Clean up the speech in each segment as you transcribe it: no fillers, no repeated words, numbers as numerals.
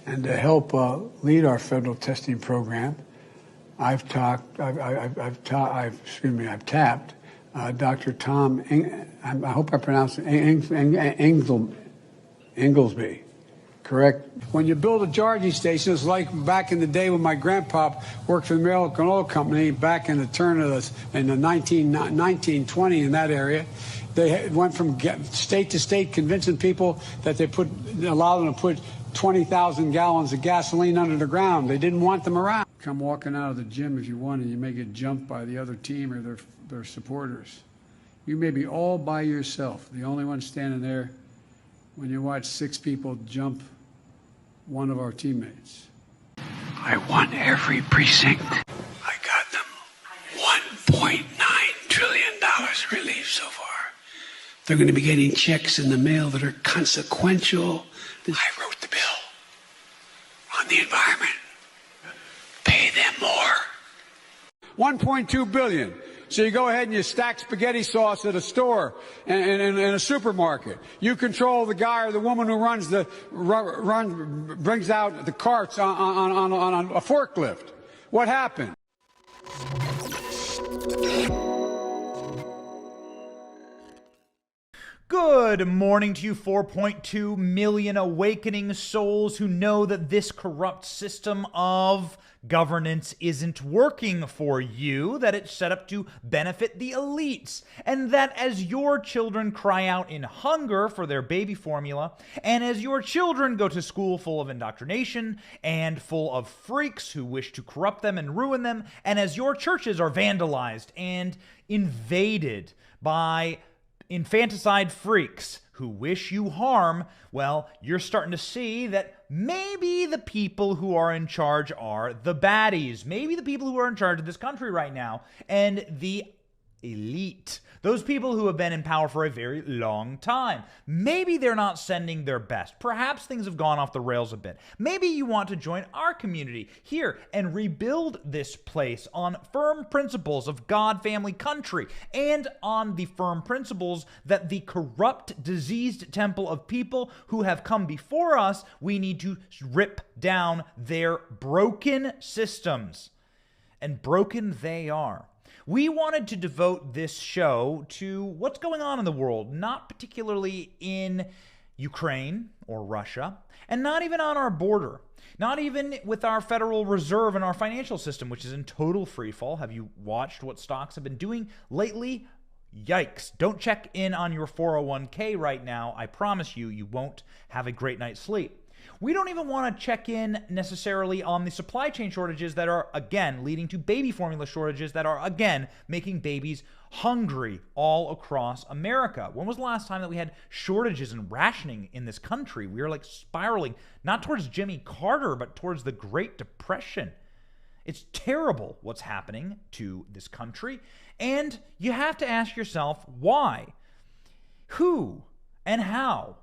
And to help lead our federal testing program, I've tapped Dr. Tom, I hope I pronounced it, Inglesby, correct? When you build a charging station, it's like back in the day when my grandpa worked for the American Oil Company back in the turn of the 1920 in that area. They went from state to state convincing people that they allowed them to put 20,000 gallons of gasoline under the ground. They didn't want them around. Come walking out of the gym if you want and you may get jumped by the other team or their supporters. You may be all by yourself, the only one standing there when you watch 6 people jump one of our teammates. I won every precinct. I got them $1.9 trillion relief so far. They're going to be getting checks in the mail that are consequential. I wrote the bill on the environment. Pay them more. $1.2 billion. So you go ahead and you stack spaghetti sauce at a store and in a supermarket. You control the guy or the woman who brings out the carts on a forklift. What happened? Good morning to you, 4.2 million awakening souls who know that this corrupt system of governance isn't working for you, that it's set up to benefit the elites, and that as your children cry out in hunger for their baby formula, and as your children go to school full of indoctrination and full of freaks who wish to corrupt them and ruin them, and as your churches are vandalized and invaded by infanticide freaks who wish you harm, well, you're starting to see that maybe the people who are in charge are the baddies. Maybe the people who are in charge of this country right now and the elite, those people who have been in power for a very long time. Maybe they're not sending their best. Perhaps things have gone off the rails a bit. Maybe you want to join our community here and rebuild this place on firm principles of God, family, country, and on the firm principles that the corrupt, diseased temple of people who have come before us, we need to rip down their broken systems. And broken they are. We wanted to devote this show to what's going on in the world, not particularly in Ukraine or Russia, and not even on our border, not even with our Federal Reserve and our financial system, which is in total freefall. Have you watched what stocks have been doing lately? Yikes. Don't check in on your 401k right now. I promise you, you won't have a great night's sleep. We don't even want to check in necessarily on the supply chain shortages that are, again, leading to baby formula shortages that are, again, making babies hungry all across America. When was the last time that we had shortages and rationing in this country? We are like spiraling, not towards Jimmy Carter, but towards the Great Depression. It's terrible what's happening to this country. And you have to ask yourself, why? Who? And how?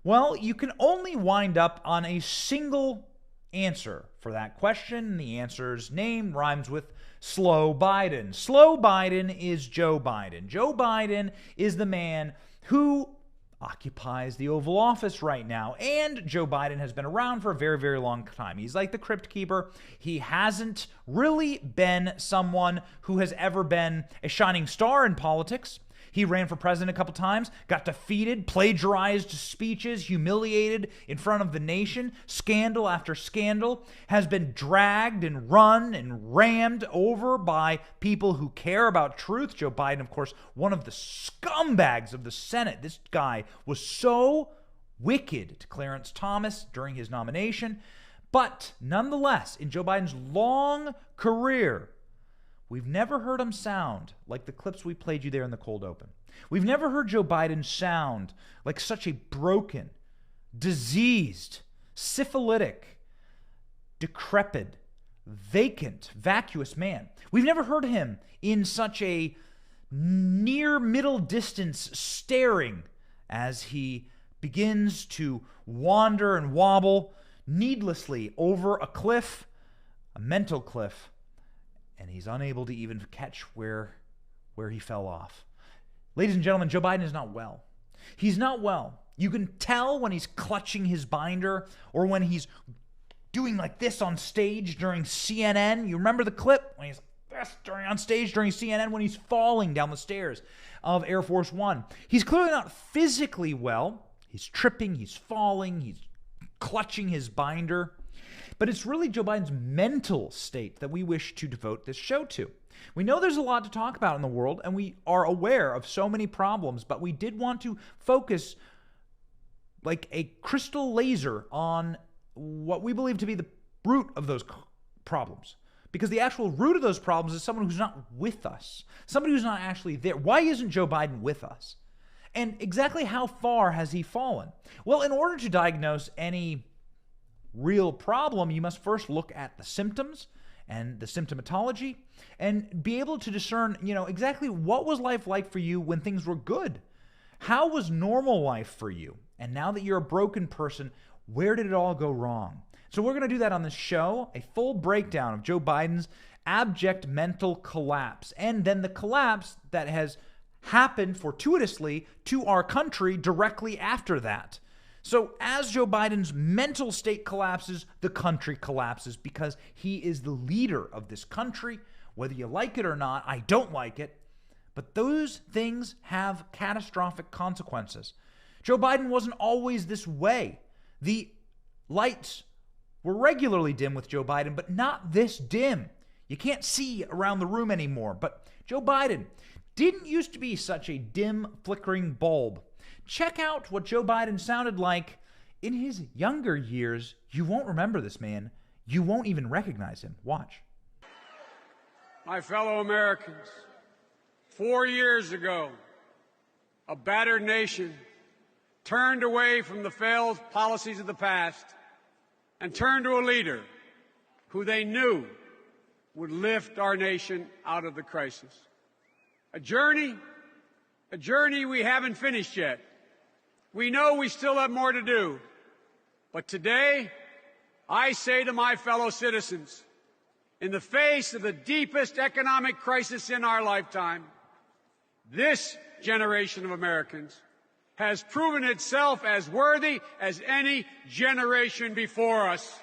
Well, you can only wind up on a single answer for that question. The answer's name rhymes with Slow Biden. Slow Biden is Joe Biden. Joe Biden is the man who occupies the Oval Office right now. And Joe Biden has been around for a very, very long time. He's like the crypt keeper. He hasn't really been someone who has ever been a shining star in politics. He ran for president a couple times, got defeated, plagiarized speeches, humiliated in front of the nation, scandal after scandal, has been dragged and run and rammed over by people who care about truth. Joe Biden, of course, one of the scumbags of the Senate. This guy was so wicked to Clarence Thomas during his nomination. But nonetheless, in Joe Biden's long career, we've never heard him sound like the clips we played you there in the cold open. We've never heard Joe Biden sound like such a broken, diseased, syphilitic, decrepit, vacant, vacuous man. We've never heard him in such a near middle distance staring as he begins to wander and wobble needlessly over a cliff, a mental cliff, and he's unable to even catch where he fell off. Ladies and gentlemen, Joe Biden is not well. He's not well. You can tell when he's clutching his binder or when he's doing like this on stage during CNN. You remember the clip when he's on stage during CNN when he's falling down the stairs of Air Force One. He's clearly not physically well. He's tripping, he's falling, he's clutching his binder. But it's really Joe Biden's mental state that we wish to devote this show to. We know there's a lot to talk about in the world, and we are aware of so many problems, but we did want to focus like a crystal laser on what we believe to be the root of those problems. Because the actual root of those problems is someone who's not with us, somebody who's not actually there. Why isn't Joe Biden with us? And exactly how far has he fallen? Well, in order to diagnose any real problem, you must first look at the symptoms and the symptomatology and be able to discern, exactly what was life like for you when things were good? How was normal life for you? And now that you're a broken person, where did it all go wrong? So we're going to do that on this show, a full breakdown of Joe Biden's abject mental collapse, and then the collapse that has happened fortuitously to our country directly after that. So as Joe Biden's mental state collapses, the country collapses because he is the leader of this country. Whether you like it or not, I don't like it, but those things have catastrophic consequences. Joe Biden wasn't always this way. The lights were regularly dim with Joe Biden, but not this dim. You can't see around the room anymore. But Joe Biden didn't used to be such a dim, flickering bulb. Check out what Joe Biden sounded like in his younger years. You won't remember this man. You won't even recognize him. Watch. My fellow Americans, 4 years ago, a battered nation turned away from the failed policies of the past and turned to a leader who they knew would lift our nation out of the crisis. A journey we haven't finished yet. We know we still have more to do. But today, I say to my fellow citizens, in the face of the deepest economic crisis in our lifetime, this generation of Americans has proven itself as worthy as any generation before us.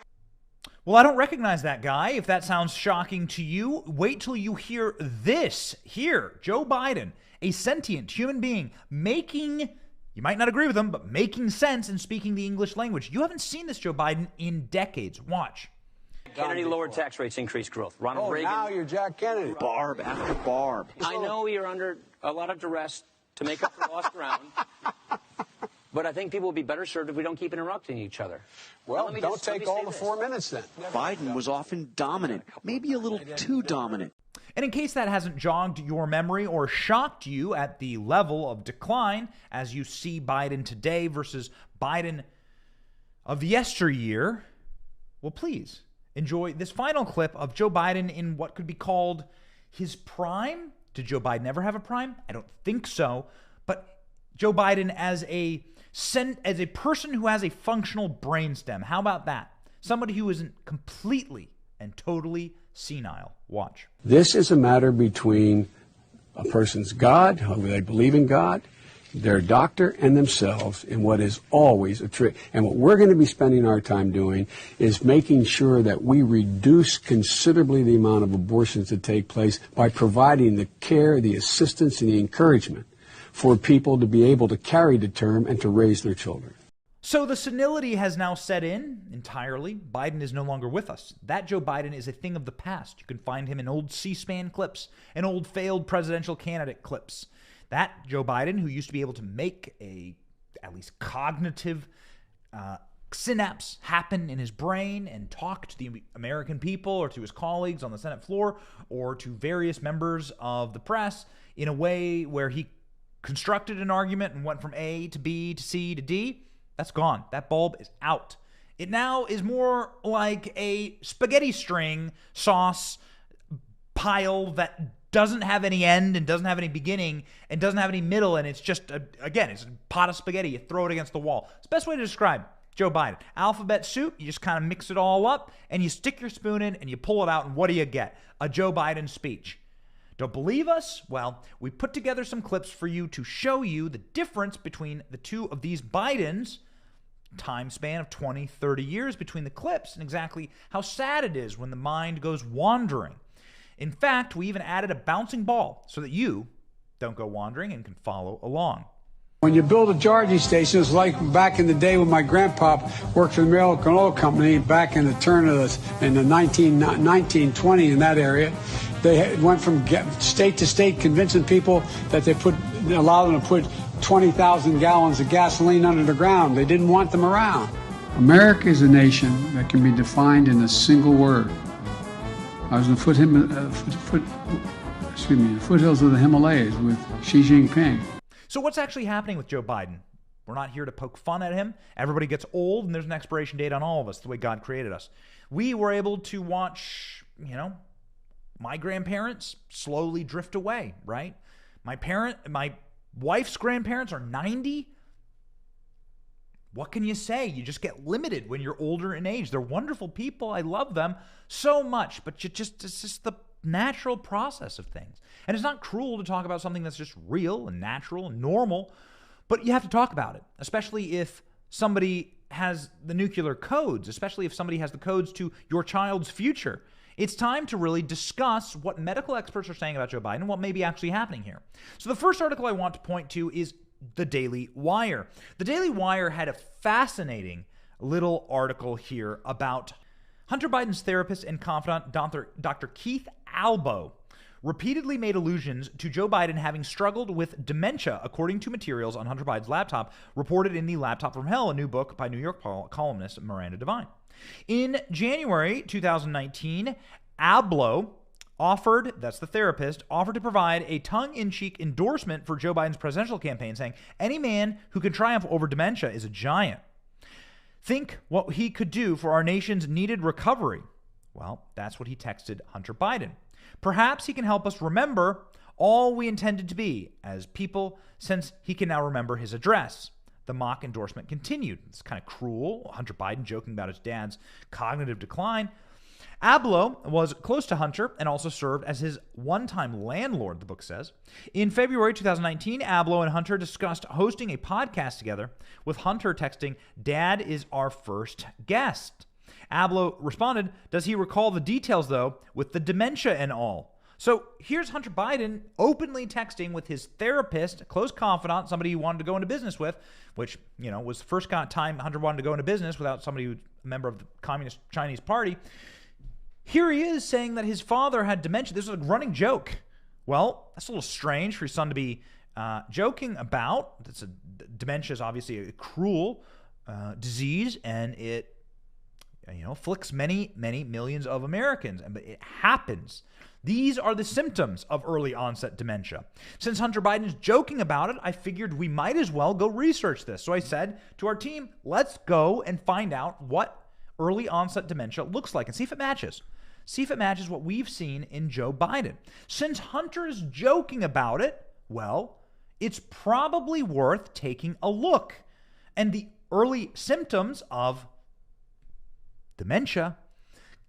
Well, I don't recognize that guy. If that sounds shocking to you, wait till you hear this. Here, Joe Biden, a sentient human being, making, you might not agree with him, but making sense and speaking the English language. You haven't seen this Joe Biden in decades. Watch. Kennedy lowered tax rates, increased growth. Ronald Reagan. Now you're Jack Kennedy. Barb after barb. I know you're under a lot of duress to make up for lost ground. But I think people will be better served if we don't keep interrupting each other. Well, don't take all the 4 minutes then. Biden was often dominant, maybe a little too dominant. And in case that hasn't jogged your memory or shocked you at the level of decline as you see Biden today versus Biden of yesteryear, well, please enjoy this final clip of Joe Biden in what could be called his prime. Did Joe Biden ever have a prime? I don't think so. But Joe Biden as a person who has a functional brainstem. How about that? Somebody who isn't completely and totally senile. Watch. This is a matter between a person's God, whether they believe in God, their doctor, and themselves, in what is always a trick. And what we're going to be spending our time doing is making sure that we reduce considerably the amount of abortions that take place by providing the care, the assistance, and the encouragement for people to be able to carry to term and to raise their children. So the senility has now set in entirely. Biden is no longer with us. That Joe Biden is a thing of the past. You can find him in old C-SPAN clips and old failed presidential candidate clips. That Joe Biden, who used to be able to make at least cognitive synapse happen in his brain and talk to the American people or to his colleagues on the Senate floor or to various members of the press in a way where he constructed an argument and went from A to B to C to D, that's gone. That bulb is out. It now is more like a spaghetti string sauce pile that doesn't have any end and doesn't have any beginning and doesn't have any middle, and it's just, it's a pot of spaghetti. You throw it against the wall. It's the best way to describe Joe Biden. Alphabet soup, you just kind of mix it all up, and you stick your spoon in, and you pull it out, and what do you get? A Joe Biden speech. Don't believe us? Well, we put together some clips for you to show you the difference between the two of these Bidens time span of 20, 30 years between the clips and exactly how sad it is when the mind goes wandering. In fact, we even added a bouncing ball so that you don't go wandering and can follow along. When you build a charging station, it's like back in the day when my grandpa worked for the American Oil Company back in the turn of in the 1920 in that area. They went from state to state convincing people that allow them to put 20,000 gallons of gasoline under the ground. They didn't want them around. America is a nation that can be defined in a single word. I was in the foothills of the Himalayas with Xi Jinping. So what's actually happening with Joe Biden? We're not here to poke fun at him. Everybody gets old, and there's an expiration date on all of us, the way God created us. We were able to watch, my grandparents slowly drift away, right? My wife's grandparents are 90. What can you say? You just get limited when you're older in age. They're wonderful people. I love them so much, but it's just the natural process of things. And it's not cruel to talk about something that's just real and natural and normal, but you have to talk about it, especially if somebody has the nuclear codes, especially if somebody has the codes to your child's future. It's time to really discuss what medical experts are saying about Joe Biden and what may be actually happening here. So the first article I want to point to is the Daily Wire. The Daily Wire had a fascinating little article here about Hunter Biden's therapist and confidant, Dr. Keith Albo, repeatedly made allusions to Joe Biden having struggled with dementia, according to materials on Hunter Biden's laptop, reported in the Laptop from Hell, a new book by New York columnist Miranda Devine. In January 2019, Albo that's the therapist, offered to provide a tongue-in-cheek endorsement for Joe Biden's presidential campaign, saying, "Any man who can triumph over dementia is a giant. Think what he could do for our nation's needed recovery." Well, that's what he texted Hunter Biden. "Perhaps he can help us remember all we intended to be as people, since he can now remember his address." The mock endorsement continued. It's kind of cruel. Hunter Biden joking about his dad's cognitive decline. Abloh was close to Hunter and also served as his one-time landlord, the book says. In February 2019, Abloh and Hunter discussed hosting a podcast together, with Hunter texting, "Dad is our first guest." Abloh responded, "Does he recall the details, though, with the dementia and all?" So here's Hunter Biden openly texting with his therapist, close confidant, somebody he wanted to go into business with, which, was the first time Hunter wanted to go into business without somebody who's a member of the Communist Chinese Party. Here he is saying that his father had dementia. This is a running joke. Well, that's a little strange for your son to be joking about. Dementia is obviously a cruel disease, and it afflicts many, many millions of Americans, but it happens. These are the symptoms of early onset dementia. Since Hunter Biden is joking about it, I figured we might as well go research this. So I said to our team, let's go and find out what early onset dementia looks like and see if it matches. See if it matches what we've seen in Joe Biden. Since Hunter is joking about it, well, it's probably worth taking a look. And the early symptoms of dementia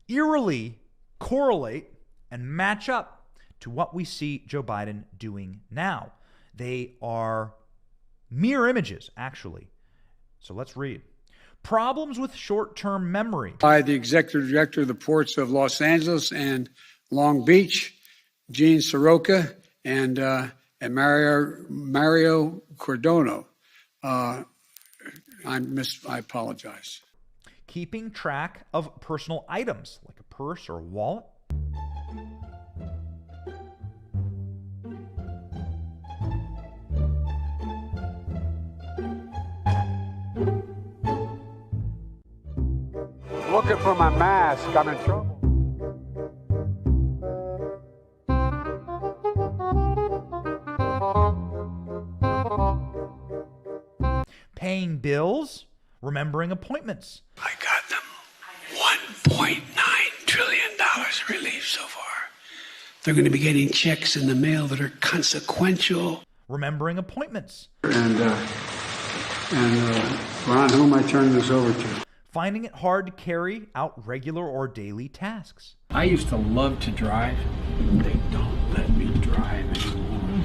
eerily correlate and match up to what we see Joe Biden doing now. They are mirror images, actually. So let's read. Problems with short-term memory. By the executive director of the ports of Los Angeles and Long Beach, Gene Soroka, and Mario Cordono. I apologize. Keeping track of personal items, like a purse or a wallet. Looking for my mask. I'm in trouble. Paying bills, remembering appointments. I got them $1.9 trillion relief so far. They're going to be getting checks in the mail that are consequential. Remembering appointments. And Ron, who am I turning this over to? Finding it hard to carry out regular or daily tasks. I used to love to drive. They don't let me drive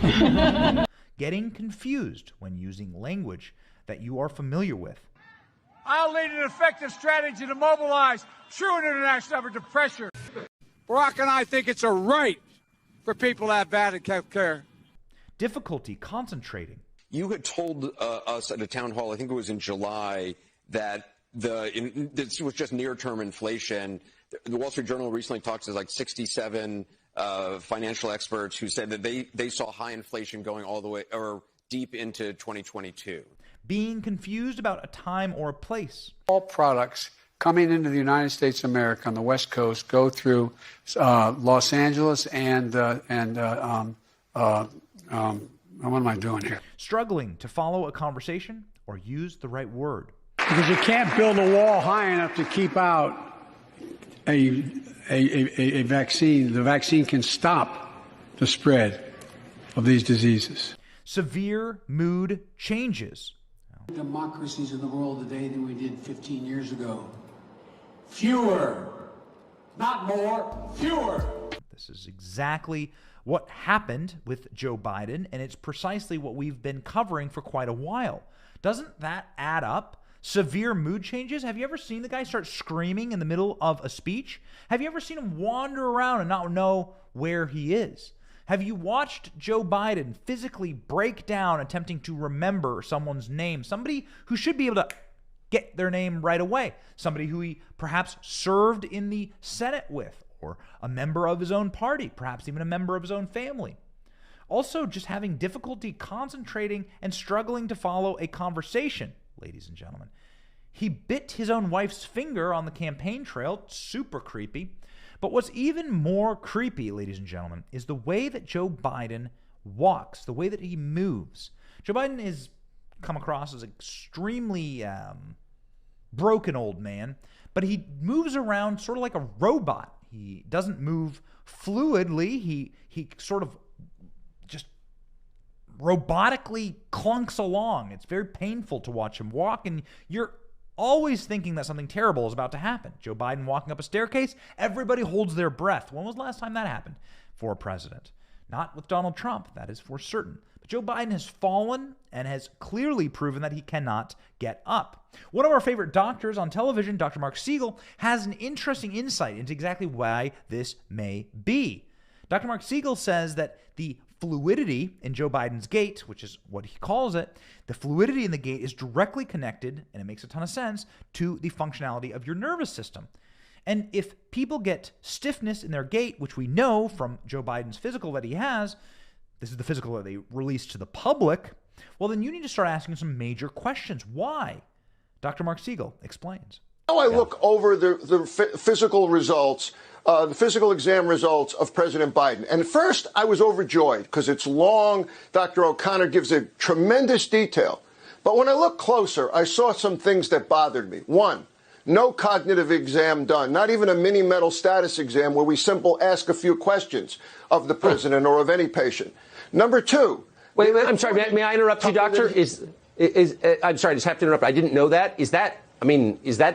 anymore. Getting confused when using language that you are familiar with. I'll lead an effective strategy to mobilize true international effort to pressure. Barack and I think it's a right for people to have bad health care. Difficulty concentrating. You had told us at a town hall, I think it was in July, that this was just near-term inflation. The Wall Street Journal recently talked to like 67 financial experts who said that they saw high inflation going all the way or deep into 2022. Being confused about a time or a place. All products coming into the United States of America on the West Coast go through Los Angeles and what am I doing here? Struggling to follow a conversation or use the right word. Because you can't build a wall high enough to keep out a vaccine. The vaccine can stop the spread of these diseases. Severe mood changes. Democracies in the world today than we did 15 years ago. Fewer, not more, fewer. This is exactly what happened with Joe Biden, and it's precisely what we've been covering for quite a while. Doesn't that add up? Severe mood changes? Have you ever seen the guy start screaming in the middle of a speech? Have you ever seen him wander around and not know where he is? Have you watched Joe Biden physically break down attempting to remember someone's name? Somebody who should be able to get their name right away. Somebody who he perhaps served in the Senate with, or a member of his own party, perhaps even a member of his own family. Also, just having difficulty concentrating and struggling to follow a conversation, ladies and gentlemen. He bit his own wife's finger on the campaign trail. Super creepy. But what's even more creepy, ladies and gentlemen, is the way that Joe Biden walks, the way that he moves. Joe Biden is come across as an extremely broken old man, but he moves around sort of like a robot. He doesn't move fluidly. He sort of just robotically clunks along. It's very painful to watch him walk, and you're always thinking that something terrible is about to happen. Joe Biden walking up a staircase, everybody holds their breath. When was the last time that happened for a president? Not with Donald Trump, that is for certain. But Joe Biden has fallen and has clearly proven that he cannot get up. One of our favorite doctors on television, Dr. Mark Siegel, has an interesting insight into exactly why this may be. Dr. Mark Siegel says that the fluidity in Joe Biden's gait, which is what he calls it, the fluidity in the gait is directly connected, and it makes a ton of sense, to the functionality of your nervous system. And if people get stiffness in their gait, which we know from Joe Biden's physical that he has, this is the physical that they released to the public, well, then you need to start asking some major questions. Why? Dr. Mark Siegel explains. Now I look over the physical results, the physical exam results of President Biden. And at first, I was overjoyed because it's long. Dr. O'Connor gives a tremendous detail. But when I looked closer, I saw some things that bothered me. One, no cognitive exam done, not even a mini mental status exam where we simply ask a few questions of the president or of any patient. Number two. Wait, I'm sorry. May I interrupt you, doctor? I'm sorry, I just have to interrupt. I didn't know that. Is that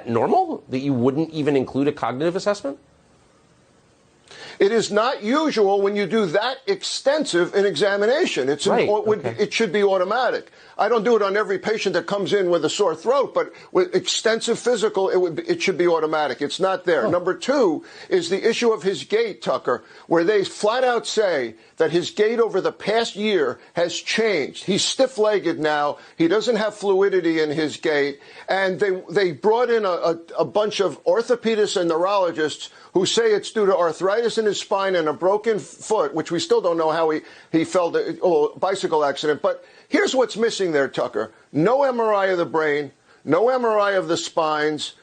normal that you wouldn't even include a cognitive assessment? It is not usual when you do that extensive an examination. It should be automatic. I don't do it on every patient that comes in with a sore throat, but with extensive physical, it should be automatic. It's not there. Oh. Number two is the issue of his gait, Tucker, where they flat out say that his gait over the past year has changed. He's stiff-legged now. He doesn't have fluidity in his gait. And they brought in a bunch of orthopedists and neurologists who say it's due to arthritis in his spine and a broken foot, which we still don't know how he fell to a bicycle accident. But here's what's missing there, Tucker. No MRI of the brain, no MRI of the spines,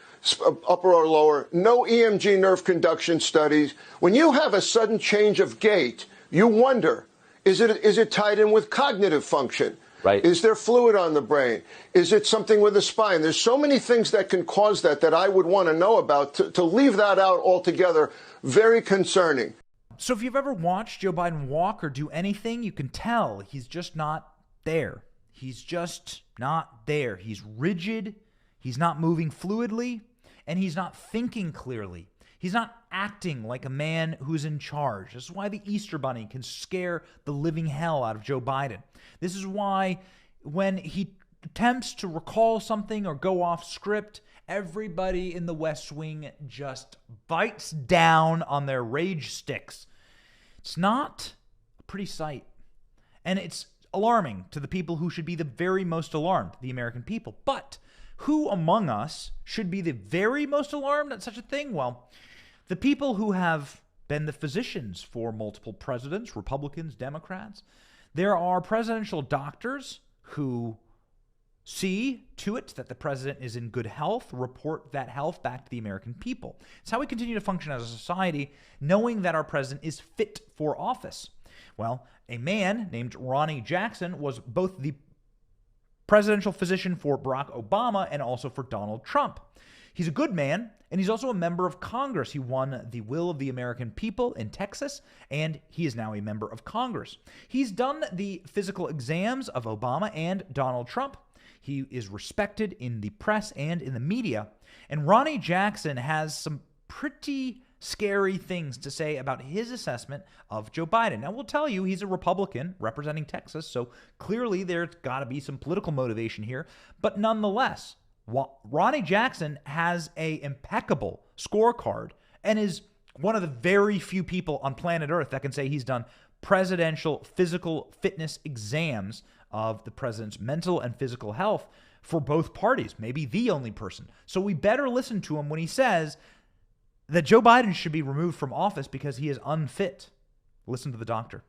upper or lower, no EMG nerve conduction studies. When you have a sudden change of gait, you wonder, is it tied in with cognitive function? Right. Is there fluid on the brain? Is it something with the spine? There's so many things that can cause that I would want to know about. To leave that out altogether, very concerning. So if you've ever watched Joe Biden walk or do anything, you can tell he's just not there. He's just not there. He's rigid. He's not moving fluidly, and he's not thinking clearly. He's not acting like a man who's in charge. This is why the Easter Bunny can scare the living hell out of Joe Biden. This is why when he attempts to recall something or go off script, everybody in the West Wing just bites down on their rage sticks. It's not a pretty sight. And it's alarming to the people who should be the very most alarmed, the American people. But who among us should be the very most alarmed at such a thing? Well, the people who have been the physicians for multiple presidents, Republicans, Democrats. There are presidential doctors who see to it that the president is in good health, report that health back to the American people. It's how we continue to function as a society, knowing that our president is fit for office. Well, a man named Ronnie Jackson was both the presidential physician for Barack Obama and also for Donald Trump. He's a good man, and he's also a member of Congress. He won the will of the American people in Texas, and he is now a member of Congress. He's done the physical exams of Obama and Donald Trump. He is respected in the press and in the media. And Ronnie Jackson has some pretty scary things to say about his assessment of Joe Biden. Now, we'll tell you he's a Republican representing Texas, so clearly there's got to be some political motivation here. But nonetheless, Ronnie Jackson has an impeccable scorecard and is one of the very few people on planet Earth that can say he's done presidential physical fitness exams of the president's mental and physical health for both parties, maybe the only person. So we better listen to him when he says that Joe Biden should be removed from office because he is unfit. Listen to the doctor.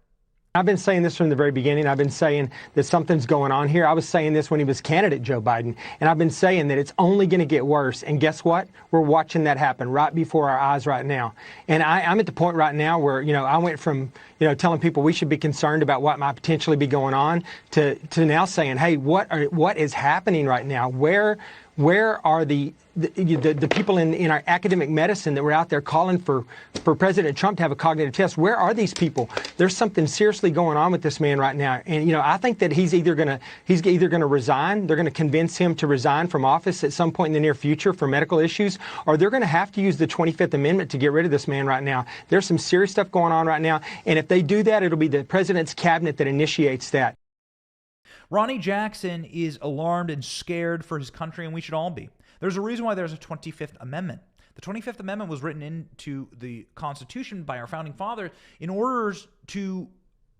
I've been saying this from the very beginning. I've been saying that something's going on here. I was saying this when he was candidate Joe Biden, and I've been saying that it's only going to get worse. And guess what? We're watching that happen right before our eyes right now. And I'm at the point right now where, I went from, telling people we should be concerned about what might potentially be going on to now saying, hey, what is happening right now? Where are the people in our academic medicine that were out there calling for President Trump to have a cognitive test? Where are these people? There's something seriously going on with this man right now. And, I think that he's either going to resign. They're going to convince him to resign from office at some point in the near future for medical issues, or they're going to have to use the 25th Amendment to get rid of this man right now. There's some serious stuff going on right now. And if they do that, it'll be the president's cabinet that initiates that. Ronnie Jackson is alarmed and scared for his country, and we should all be. There's a reason why there's a 25th Amendment. The 25th Amendment was written into the Constitution by our founding fathers in order to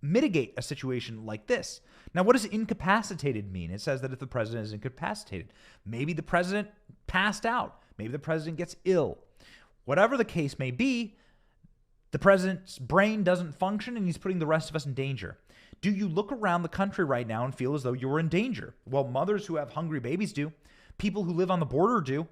mitigate a situation like this. Now, what does incapacitated mean? It says that if the president is incapacitated, maybe the president passed out, maybe the president gets ill. Whatever the case may be, the president's brain doesn't function and he's putting the rest of us in danger. Do you look around the country right now and feel as though you're in danger? Well, mothers who have hungry babies do. People who live on the border do.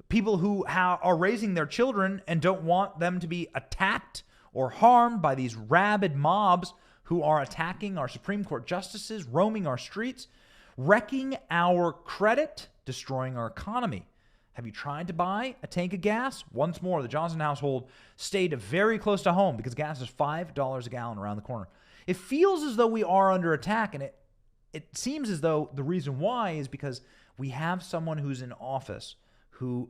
People who are raising their children and don't want them to be attacked or harmed by these rabid mobs who are attacking our Supreme Court justices, roaming our streets, wrecking our credit, destroying our economy. Have you tried to buy a tank of gas? Once more, the Johnson household stayed very close to home because gas is $5 a gallon around the corner. It feels as though we are under attack, and it seems as though the reason why is because we have someone who's in office who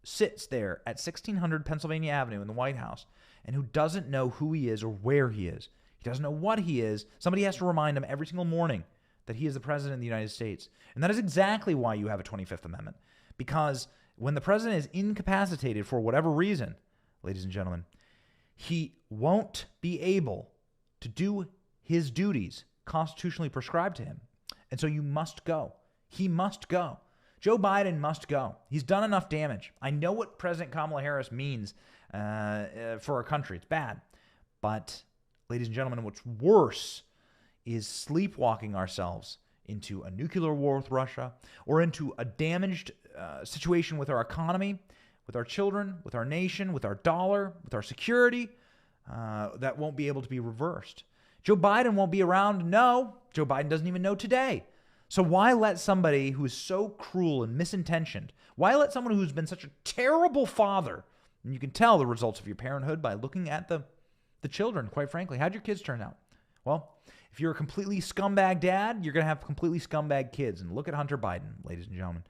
sits there at 1600 Pennsylvania Avenue in the White House and who doesn't know who he is or where he is. He doesn't know what he is. Somebody has to remind him every single morning that he is the president of the United States. And that is exactly why you have a 25th Amendment. Because when the president is incapacitated for whatever reason, ladies and gentlemen, he won't be able to do his duties constitutionally prescribed to him. And so you must go. He must go. Joe Biden must go. He's done enough damage. I know what President Kamala Harris means for our country. It's bad. But, ladies and gentlemen, what's worse is sleepwalking ourselves into a nuclear war with Russia or into a damaged situation with our economy, with our children, with our nation, with our dollar, with our security, that won't be able to be reversed. Joe Biden won't be around. No, Joe Biden doesn't even know today. So why let somebody who is so cruel and misintentioned, why let someone who's been such a terrible father, and you can tell the results of your parenthood by looking at the children, quite frankly. How'd your kids turn out? Well, if you're a completely scumbag dad, you're going to have completely scumbag kids. And look at Hunter Biden, ladies and gentlemen.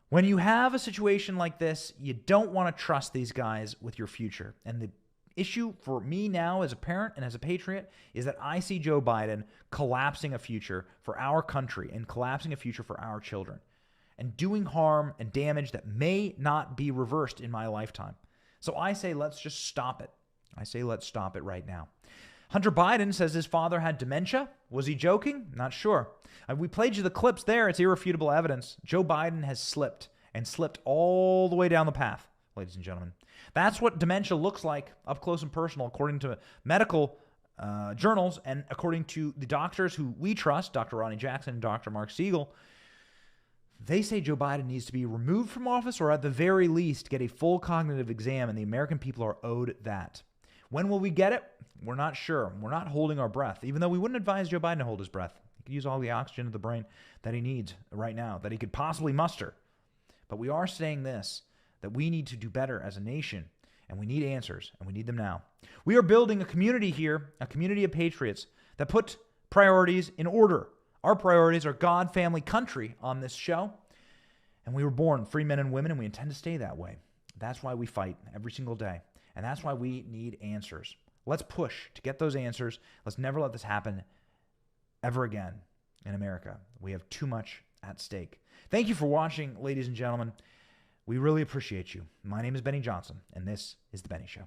When you have a situation like this, you don't want to trust these guys with your future. And the issue for me now as a parent and as a patriot is that I see Joe Biden collapsing a future for our country and collapsing a future for our children and doing harm and damage that may not be reversed in my lifetime. So I say, let's just stop it. I say, let's stop it right now. Hunter Biden says his father had dementia. Was he joking? Not sure. We played you the clips there. It's irrefutable evidence. Joe Biden has slipped and slipped all the way down the path, ladies and gentlemen. That's what dementia looks like up close and personal, according to medical journals and according to the doctors who we trust, Dr. Ronnie Jackson and Dr. Mark Siegel. They say Joe Biden needs to be removed from office or at the very least get a full cognitive exam, and the American people are owed that. When will we get it? We're not sure. We're not holding our breath, even though we wouldn't advise Joe Biden to hold his breath. He could use all the oxygen of the brain that he needs right now, that he could possibly muster. But we are saying this, that we need to do better as a nation, and we need answers, and we need them now. We are building a community here, a community of patriots that put priorities in order. Our priorities are God, family, country on this show, and we were born free men and women, and we intend to stay that way. That's why we fight every single day, and that's why we need answers. Let's push to get those answers. Let's never let this happen ever again in America. We have too much at stake. Thank you for watching, ladies and gentlemen. We really appreciate you. My name is Benny Johnson, and this is The Benny Show.